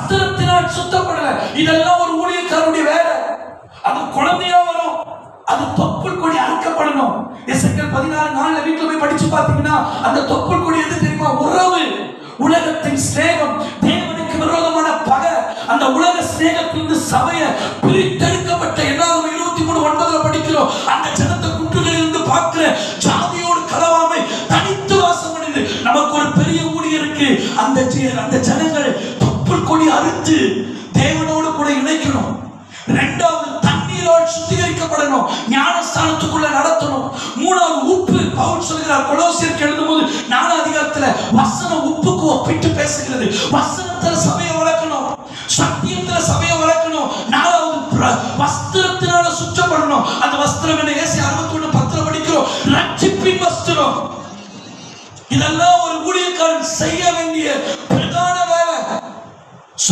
வஸ்திரத்தினால் சுத்தப்படல. இதெல்லாம் ஒரு ஊழியக்காரனுடைய வேலை. அது குழந்தையா வரும், அது தொப்புள் கொடி அறுக்கப்படணும். எசேக்கியேல் 16:4 வீட்டுல போய் படிச்சு பாத்தீங்கன்னா அந்த தொப்புள் கொடி எது தெரியுமா? உறவு, உலகத்தின் சிநேகம், தேவனுக்கு விரோதமான பகை. அந்த உலக சிநேகத்திலிருந்து சபையை பிரித்தெடுக்கப்பட்ட என்னாகும் 23:9 படிக்கிறோம். அந்த ஜனத்தை குன்றுகளிலிருந்து பார்க்கிற ஜாதியோடு கலவாமை தனித்து வாசம் பண்ணிது. நமக்கு ஒரு பெரிய ஊழியர் இருக்கு. அந்த ஜனங்கள் தொப்புள் கொடி அறுத்து தேவனோடு கூட இணைக்கணும். இரண்டாவது, தண்ணீரால் சுத்திகரிக்கப்படணும், ஞானஸ்தானத்துக்குள்ள நடத்தணும். மூணாவது, உப்பு. பவுல் சொல்கிறார் கொலோசியருக்கு எழுதும்போது 4 அதிகாரத்துல வசனம் உப்புக்கு ஒப்பிட்டு பேசுகிறது. வசனத்துல சபையை வளர்க்கணும், சத்தியத்துல சபையை வளர்க்கணும். நாலாவது, வஸ்திரத்தினால சுற்றப்படணும். அந்த வஸ்திரம் என்ன? ஏசாயா 61:10 படிக்கிறோம், ரட்சிப்பின் வஸ்திரம். இதெல்லாம் ஒரு ஊழியக்காரன் செய்ய வேண்டிய